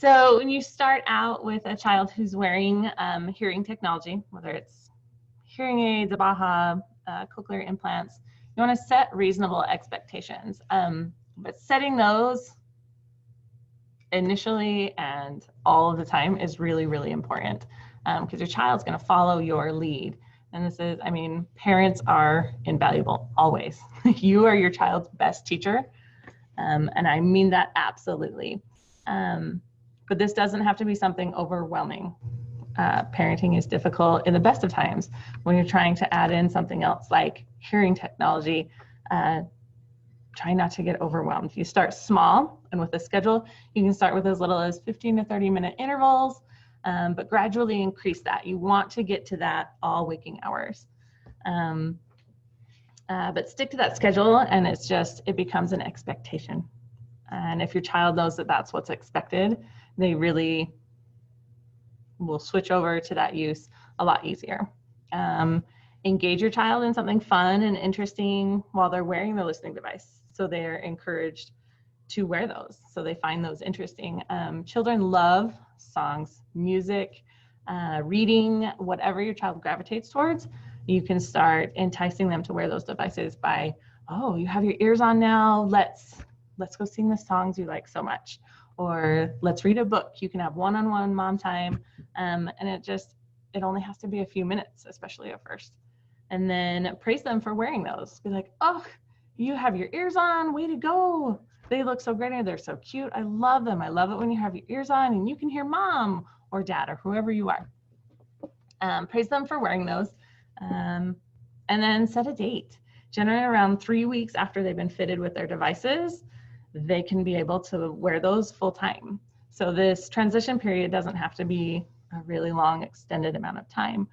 So when you start out with a child who's wearing hearing technology, whether it's hearing aids, a Baha, cochlear implants, you want to set reasonable expectations. But setting those initially and all of the time is really, really important because your child's going to follow your lead. And this is, I mean, parents are invaluable, always. You are your child's best teacher. And I mean that absolutely. But this doesn't have to be something overwhelming. Parenting is difficult in the best of times when you're trying to add in something else like hearing technology. Try not to get overwhelmed. You start small, and with a schedule, you can start with as little as 15 to 30-minute intervals, but gradually increase that. You want to get to that all waking hours. But stick to that schedule, and it becomes an expectation. And if your child knows that that's what's expected, they really will switch over to that use a lot easier. Engage your child in something fun and interesting while they're wearing the listening device. So they're encouraged to wear those. So they find those interesting. Children love songs, music, reading, whatever your child gravitates towards. You can start enticing them to wear those devices by, oh, you have your ears on now. Let's go sing the songs you like so much. Or let's read a book. You can have one-on-one mom time. And it only has to be a few minutes, especially at first. And then praise them for wearing those. Be like, oh, you have your ears on, way to go. They look so great and they're so cute. I love them. I love it when you have your ears on and you can hear mom or dad or whoever you are. Praise them for wearing those. And then set a date. Generally around 3 weeks after they've been fitted with their devices, they can be able to wear those full time. So this transition period doesn't have to be a really long extended amount of time.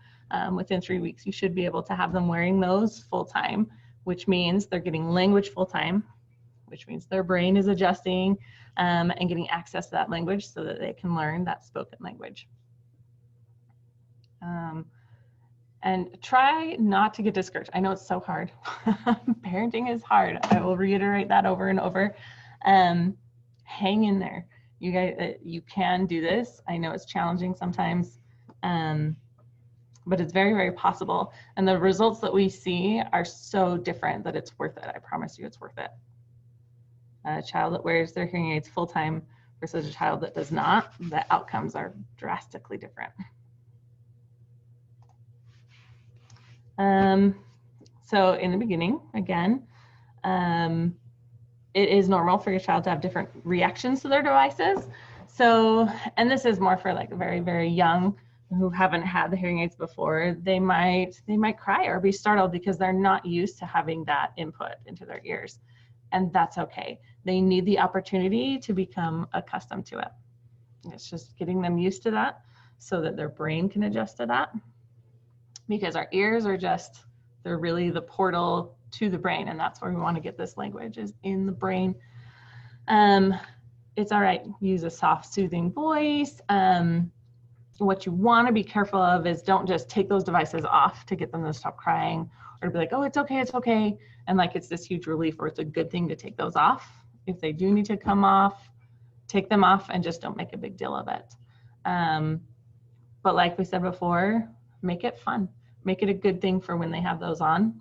Within 3 weeks, you should be able to have them wearing those full time, which means they're getting language full time, which means their brain is adjusting and getting access to that language so that they can learn that spoken language. And try not to get discouraged. I know it's so hard. Parenting is hard. I will reiterate that over and over. Hang in there. You guys, you can do this. I know it's challenging sometimes, but it's very, very possible. And the results that we see are so different that it's worth it. I promise you it's worth it. A child that wears their hearing aids full-time versus a child that does not, the outcomes are drastically different. So in the beginning, again, it is normal for your child to have different reactions to their devices. So, and this is more for like very, very young who haven't had the hearing aids before. They might cry or be startled because they're not used to having that input into their ears. And that's okay. They need the opportunity to become accustomed to it. It's just getting them used to that so that their brain can adjust to that. Because our ears are they're really the portal to the brain, and that's where we want to get this language, is in the brain. It's all right, use a soft, soothing voice. What you want to be careful of is don't just take those devices off to get them to stop crying, or to be like, oh, it's okay, and like it's this huge relief, or it's a good thing to take those off. If they do need to come off, take them off and just don't make a big deal of it. But like we said before, make it fun. Make it a good thing for when they have those on.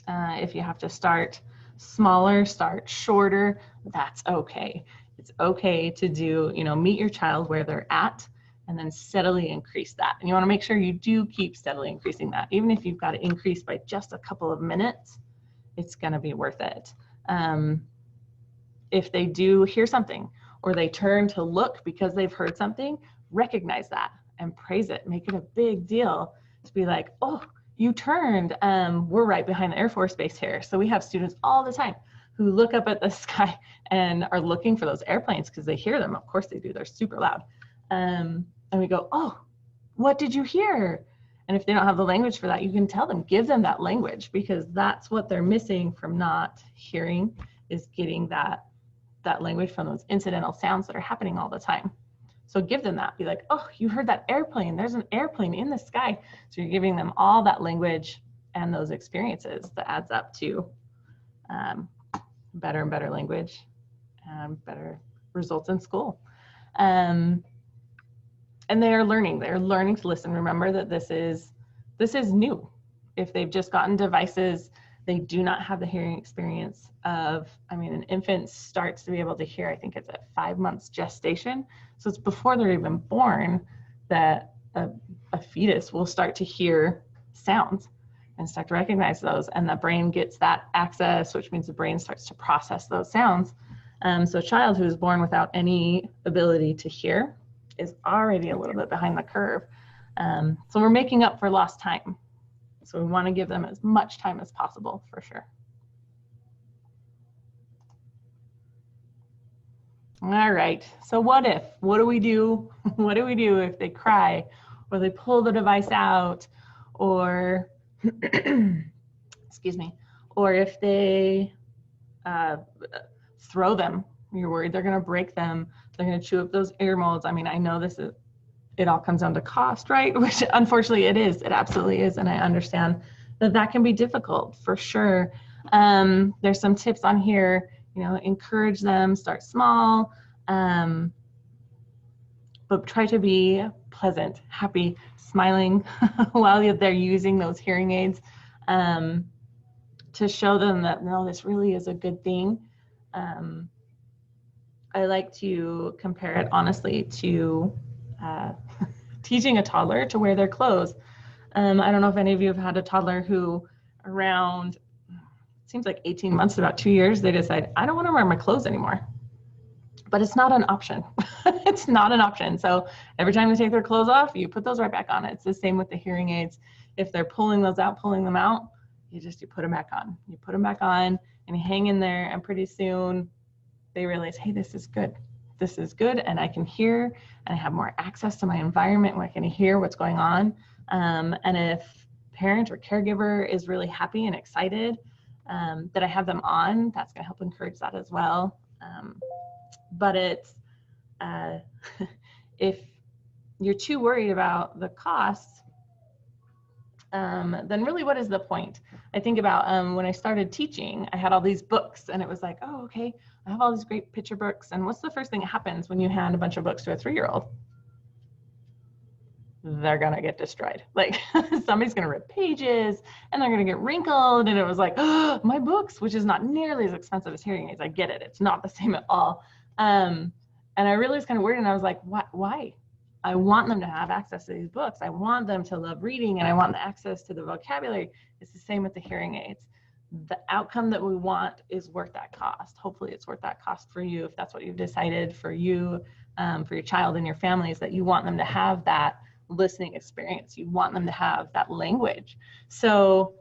If you have to start smaller, start shorter, that's okay. It's okay to do, meet your child where they're at and then steadily increase that. And you want to make sure you do keep steadily increasing that. Even if you've got to increase by just a couple of minutes, it's going to be worth it. If they do hear something or they turn to look because they've heard something, recognize that and praise it. Make it a big deal to be like, oh, you turned. We're right behind the Air Force Base here. So we have students all the time who look up at the sky and are looking for those airplanes because they hear them. Of course they do. They're super loud. And we go, oh, what did you hear? And if they don't have the language for that, you can tell them, give them that language, because that's what they're missing from not hearing, is getting that language from those incidental sounds that are happening all the time. So give them that. Be like, oh, you heard that airplane. There's an airplane in the sky. So you're giving them all that language and those experiences that adds up to better and better language and better results in school. And they're learning to listen. Remember that this is new. If they've just gotten devices, they do not have the hearing experience of, I mean, an infant starts to be able to hear, I think it's at 5 months gestation. So it's before they're even born that a fetus will start to hear sounds and start to recognize those. And the brain gets that access, which means the brain starts to process those sounds. So a child who is born without any ability to hear is already a little bit behind the curve. So we're making up for lost time. So we want to give them as much time as possible, for sure. All right, so what do we do? What do we do if they cry or they pull the device out, or, excuse me, or if they throw them? You're worried they're gonna break them, they're gonna chew up those ear molds. I mean, I know it all comes down to cost, right? Which unfortunately it is, it absolutely is. And I understand that can be difficult, for sure. There's some tips on here, encourage them, start small, but try to be pleasant, happy, smiling while they're using those hearing aids, to show them that, no, this really is a good thing. I like to compare it honestly to teaching a toddler to wear their clothes. I don't know if any of you have had a toddler who around, it seems like 18 months, about 2 years, they decide, I don't want to wear my clothes anymore. But it's not an option. It's not an option. So every time they take their clothes off, you put those right back on. It's the same with the hearing aids. If they're pulling those out, pulling them out, you put them back on. You put them back on and you hang in there, and pretty soon they realize, hey, this is good. This is good, and I can hear, and I have more access to my environment where I can hear what's going on. And if parent or caregiver is really happy and excited that I have them on, that's going to help encourage that as well. But it's, if you're too worried about the costs, then really what is the point? I think about when I started teaching, I had all these books, and it was like, oh, okay, I have all these great picture books. And what's the first thing that happens when you hand a bunch of books to a 3-year-old? They're gonna get destroyed. Like somebody's gonna rip pages and they're gonna get wrinkled. And it was like, oh, my books, which is not nearly as expensive as hearing aids. I get it. It's not the same at all. And I really was kind of worried, and I was like, why? I want them to have access to these books. I want them to love reading, and I want the access to the vocabulary. It's the same with the hearing aids. The outcome that we want is worth that cost. Hopefully it's worth that cost for you, if that's what you've decided for you, for your child and your family, is that you want them to have that listening experience. You want them to have that language. So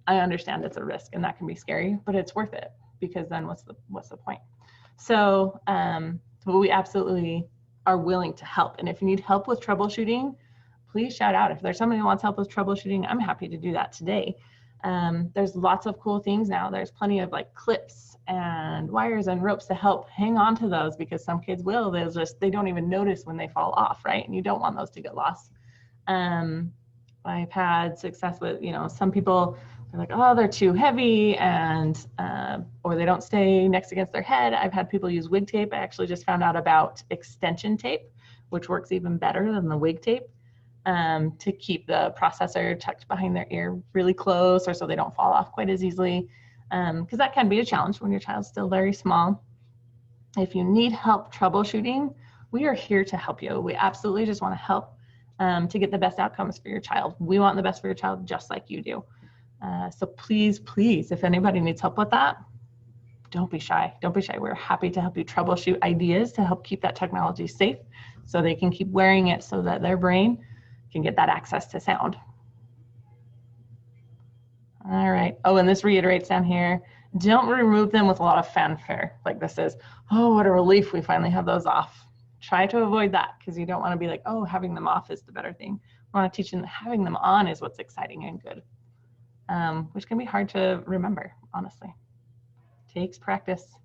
I understand it's a risk and that can be scary, but it's worth it, because then what's the point? So we absolutely are willing to help. And if you need help with troubleshooting, please shout out. If there's somebody who wants help with troubleshooting, I'm happy to do that today. There's lots of cool things now. There's plenty of like clips and wires and ropes to help hang on to those, because some kids they don't even notice when they fall off, right? And you don't want those to get lost. I've had success with, some people are like, oh, they're too heavy, and or they don't stay next against their head. I've had people use wig tape. I actually just found out about extension tape, which works even better than the wig tape, to keep the processor tucked behind their ear really close, or so they don't fall off quite as easily, because that can be a challenge when your child's still very small. If you need help troubleshooting, we are here to help you. We absolutely just want to help to get the best outcomes for your child. We want the best for your child just like you do. So please, if anybody needs help with that, don't be shy. Don't be shy. We're happy to help you troubleshoot ideas to help keep that technology safe, so they can keep wearing it, so that their brain can get that access to sound. All right. Oh, and this reiterates down here, don't remove them with a lot of fanfare. Like this is, oh, what a relief we finally have those off. Try to avoid that, because you don't want to be like, oh, having them off is the better thing. We want to teach them that having them on is what's exciting and good, which can be hard to remember, honestly. Takes practice.